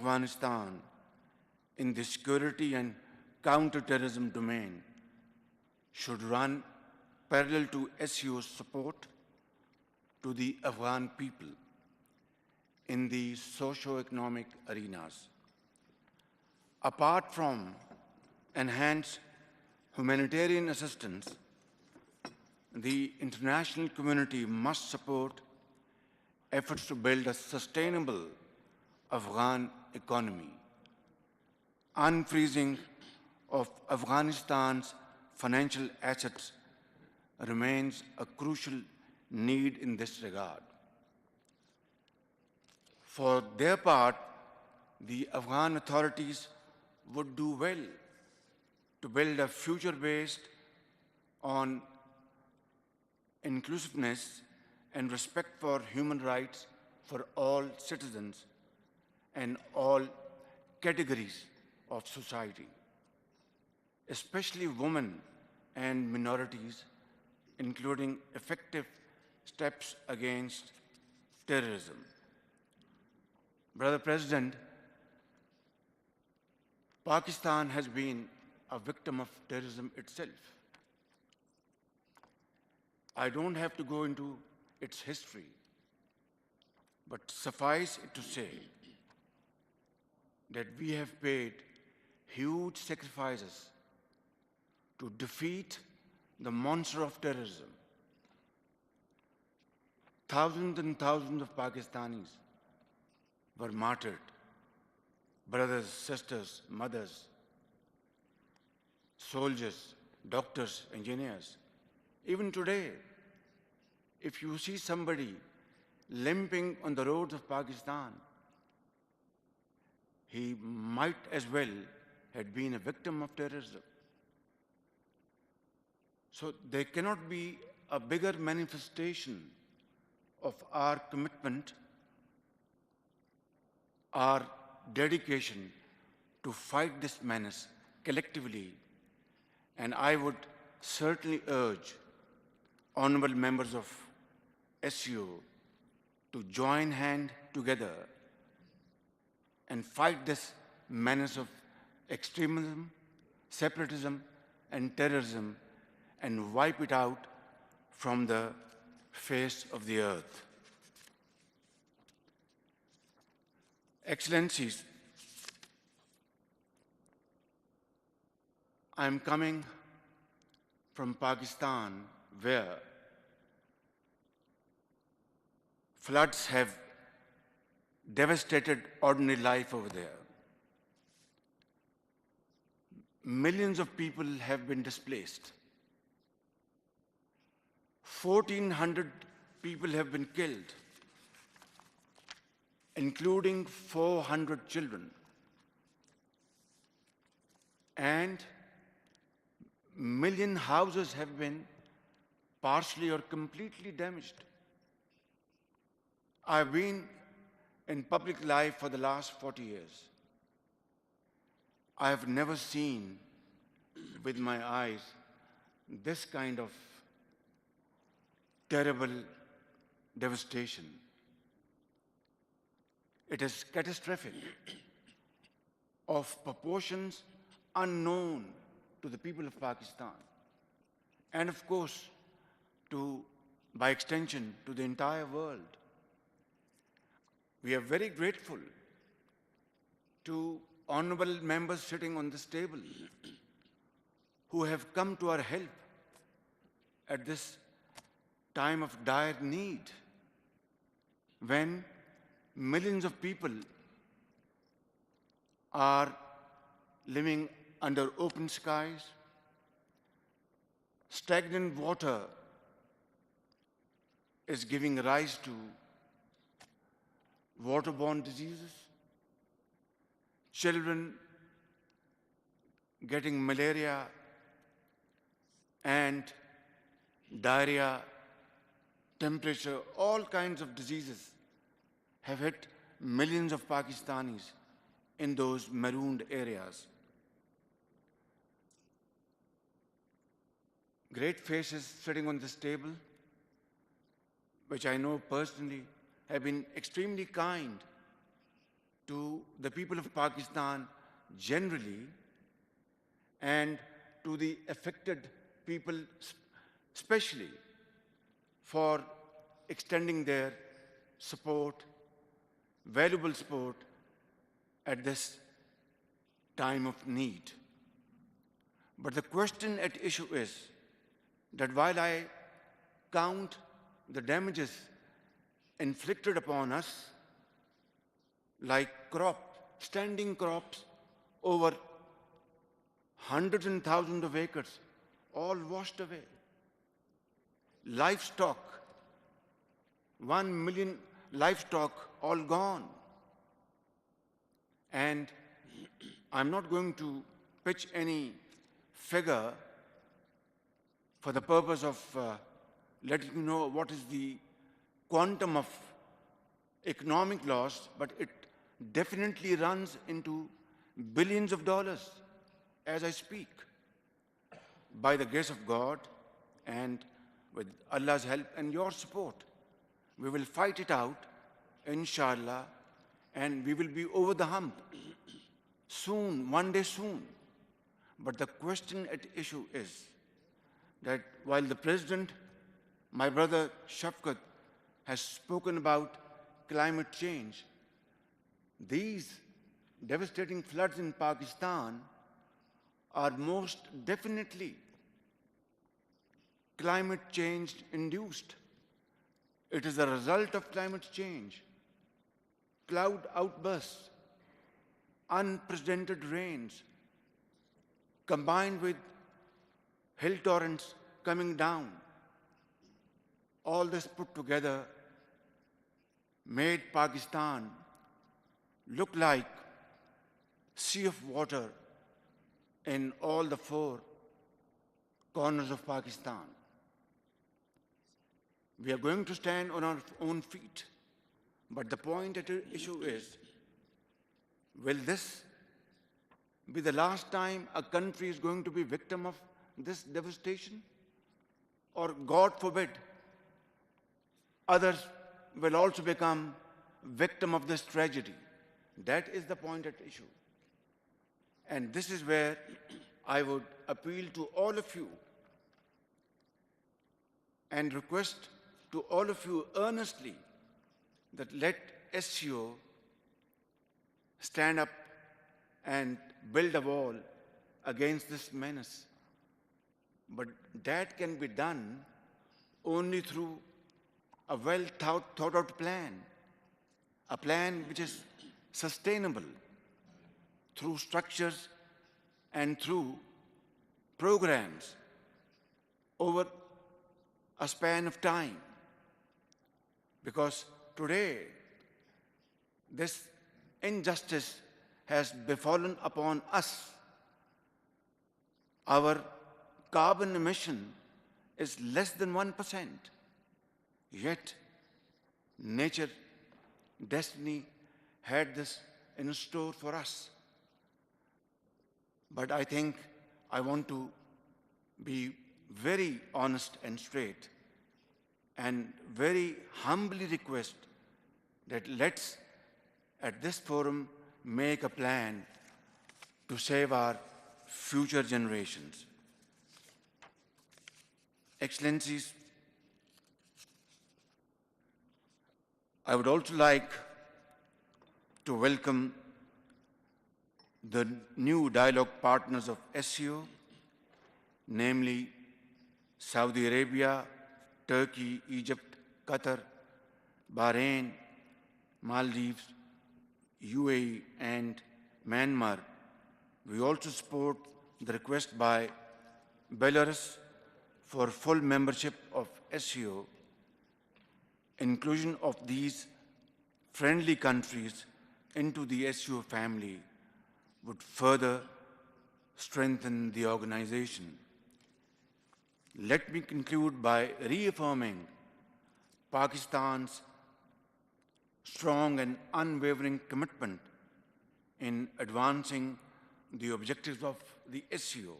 Afghanistan in the security and counterterrorism domain should run parallel to SCO's support to the Afghan people in the socio-economic arenas. Apart from enhanced humanitarian assistance, the international community must support efforts to build a sustainable Afghan economy. Unfreezing of Afghanistan's financial assets remains a crucial need in this regard. For their part, the Afghan authorities would do well to build a future based on inclusiveness and respect for human rights for all citizens and all categories of society, especially women and minorities, including effective steps against terrorism. Brother President, Pakistan has been a victim of terrorism itself. I don't have to go into its history, but suffice it to say that we have paid huge sacrifices to defeat the monster of terrorism. Thousands and thousands of Pakistanis were martyred, brothers, sisters, mothers, soldiers, doctors, engineers. Even today, if you see somebody limping on the roads of Pakistan, he might as well have been a victim of terrorism. So there cannot be a bigger manifestation of our commitment, our dedication to fight this menace collectively. And I would certainly urge honorable members of SCO to join hand together and fight this menace of extremism, separatism, and terrorism and wipe it out from the face of the earth. Excellencies, I am coming from Pakistan, where floods have devastated ordinary life over there. Millions of people have been displaced. 1,400 people have been killed, including 400 children. And million houses have been partially or completely damaged. I've been in public life for the last 40 years. I have never seen with my eyes this kind of terrible devastation. It is catastrophic, of proportions unknown to the people of Pakistan, and of course, by extension, to the entire world. We are very grateful to honorable members sitting on this table who have come to our help at this time of dire need, when millions of people are living under open skies, stagnant water is giving rise to waterborne diseases, children getting malaria and diarrhea, temperature, all kinds of diseases have hit millions of Pakistanis in those marooned areas. Great faces sitting on this table, which I know personally have been extremely kind to the people of Pakistan generally and to the affected people especially for extending their support, valuable support at this time of need. But the question at issue is that while I count the damages inflicted upon us, like standing crops over hundreds and thousands of acres, all washed away. Livestock, 1 million livestock, all gone. And I'm not going to pitch any figure for the purpose of letting you know what is the quantum of economic loss, but it definitely runs into billions of dollars as I speak. By the grace of God and with Allah's help and your support, we will fight it out, inshallah, and we will be over the hump soon, one day soon. But the question at issue is that while the President, my brother Shafqat, has spoken about climate change, these devastating floods in Pakistan are most definitely climate change induced. It is a result of climate change. Cloud outbursts, unprecedented rains, combined with hill torrents coming down. All this put together made Pakistan look like sea of water in all the four corners of Pakistan. We are going to stand on our own feet, but the point at issue is, will this be the last time a country is going to be victim of this devastation? Or, God forbid, others will also become victim of this tragedy. That is the point at issue. And this is where I would appeal to all of you and request to all of you earnestly that let SCO stand up and build a wall against this menace. But that can be done only through a well-thought-out plan, a plan which is sustainable through structures and through programs over a span of time. Because today, this injustice has befallen upon us. Our carbon emission is less than 1%. Yet, nature, destiny had this in store for us. But I think I want to be very honest and straight and very humbly request that let's, at this forum, make a plan to save our future generations. Excellencies, I would also like to welcome the new dialogue partners of SCO, namely Saudi Arabia, Turkey, Egypt, Qatar, Bahrain, Maldives, UAE, and Myanmar. We also support the request by Belarus for full membership of SCO. Inclusion of these friendly countries into the SCO family would further strengthen the organization. Let me conclude by reaffirming Pakistan's strong and unwavering commitment in advancing the objectives of the SCO.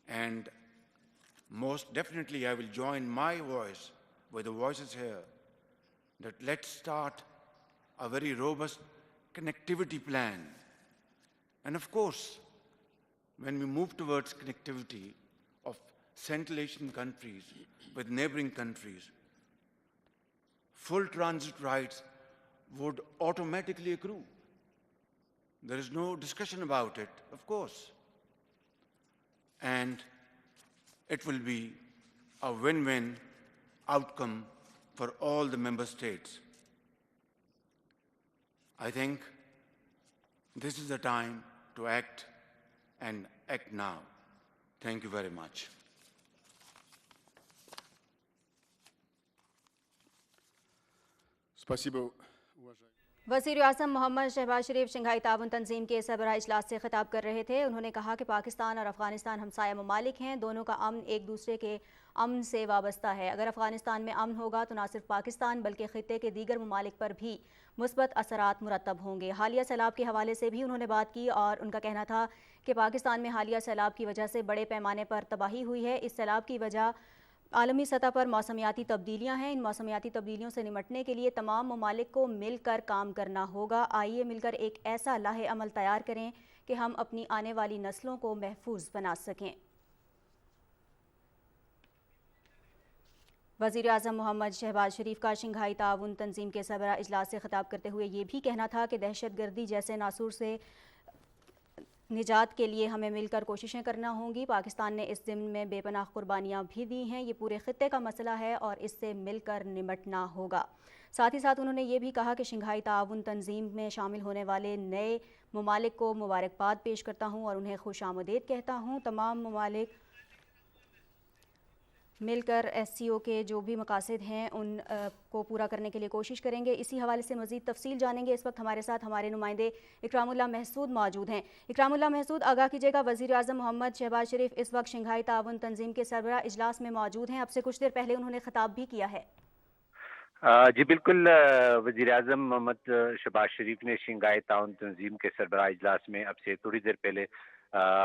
And most definitely I will join my voice with the voices here that let's start a very robust connectivity plan. And of course, when we move towards connectivity of Central Asian countries with neighboring countries, full transit rights would automatically accrue. There is no discussion about it, of course. And it will be a win-win outcome for all the member states. I think this is the time to act and act now. Thank you very much. Спасибо. वज़ीर आज़म मोहम्मद शहबाज शरीफ Shanghai ताउन तंजीम के सरबराह इजलास से खिताब कर रहे थे। उन्होंने कहा कि पाकिस्तान और अफ़गानिस्तान हमसाया ममालिक हैं, दोनों का अमन एक दूसरे के अमन से वाबस्ता है। अगर अफ़गानिस्तान में अमन होगा तो न सिर्फ पाकिस्तान बल्कि ख़ित्ते के दीगर ममालिक पर भी मुस्बत असरात मुरतब होंगे। हालिया सैलाब के हवाले से भी उन्होंने बात की और उनका कहना था कि पाकिस्तान में हालिया सैलाब की वजह से बड़े पैमाने पर तबाही हुई है। इस सैलाब की वजह आलमी सतह पर मौसमियाती तब्दीलियाँ हैं। इन मौसमियाती तब्दीलियों से निमटने के लिए तमाम ममालिक को मिलकर काम करना होगा। आइए मिलकर एक ऐसा लाहे अमल तैयार करें कि हम अपनी आने वाली नस्लों को महफूज बना सकें। वज़ीर आज़म मोहम्मद शहबाज शरीफ का शंघाई ताउन तंजीम के सरबराह इजलास से खिताब करते हुए ये भी कहना था कि दहशतगर्दी जैसे नासूर से निजात के लिए हमें मिलकर कोशिशें करना होंगी। पाकिस्तान ने इस ज़िम्न में बेपनाह कुर्बानियाँ भी दी हैं। ये पूरे खित्ते का मसला है और इससे मिलकर निमटना होगा। साथ ही साथ उन्होंने ये भी कहा कि शंघाई ताउन तंजीम में शामिल होने वाले नए ममालिक को मुबारकबाद पेश करता हूँ और उन्हें खुश आमदीद कहता हूँ। तमाम ममालिक मिलकर SCO के जो भी मकासद हैं उन को पूरा करने के लिए कोशिश करेंगे। इसी हवाले से मज़ीद तफसील जानेंगे। इस वक्त हमारे साथ हमारे नुमाइंदे इकरामुल्लाह महसूद मौजूद हैं। इकरामुल्लाह महसूद, आगाह कीजिएगा, वज़ीर आज़म मोहम्मद शहबाज शरीफ इस वक्त शंघाई ताउन तंजीम के सरबराह इजलास में मौजूद हैं। अब से कुछ देर पहले उन्होंने खिताब भी किया है। जी बिल्कुल, वज़ीर आज़म मोहम्मद शहबाज शरीफ ने शंघाई ताउन तंजीम के सरबराह इजलास में अब से थोड़ी देर पहले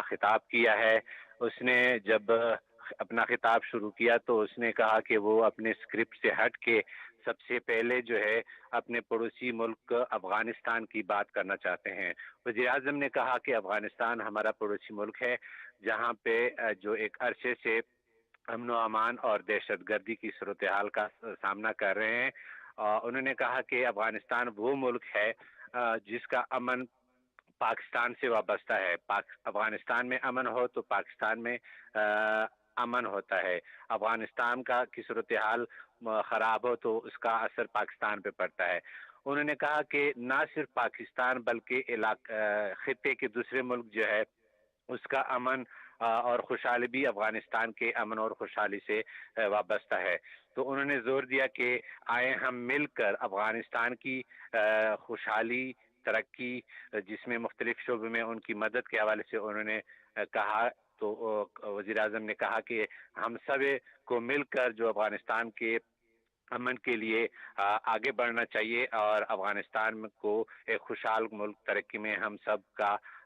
खिताब किया है। उसने जब अपना खिताब शुरू किया तो उसने कहा कि वो अपने स्क्रिप्ट से हट के सबसे पहले जो है अपने पड़ोसी मुल्क अफ़गानिस्तान की बात करना चाहते हैं। वज़ीर आज़म ने कहा कि अफ़गानिस्तान हमारा पड़ोसी मुल्क है जहाँ पे जो एक अरसे से अमन व अमान और दहशतगर्दी की सूरत हाल का सामना कर रहे हैं। उन्होंने कहा कि अफ़गानिस्तान वो मुल्क है जिसका अमन पाकिस्तान से वाबस्ता है। अफ़गानिस्तान में अमन हो तो पाकिस्तान में अमन होता है। अफ़गानिस्तान का की सूरत हाल ख़राब हो तो उसका असर पाकिस्तान पे पड़ता है। उन्होंने कहा कि ना सिर्फ पाकिस्तान बल्कि खित्ते के दूसरे मुल्क जो है उसका अमन और खुशहाली भी अफ़गानिस्तान के अमन और खुशहाली से वाबस्ता है। तो उन्होंने जोर दिया कि आए हम मिलकर अफ़गानिस्तान की खुशहाली, तरक्की, जिसमें मुख्तलिफ शोबों में उनकी मदद के हवाले से उन्होंने कहा। तो वज़ीर आज़म ने कहा कि हम सब को मिलकर जो अफ़गानिस्तान के अमन के लिए आगे बढ़ना चाहिए और अफ़गानिस्तान को एक खुशहाल मुल्क तरक्की में हम सब का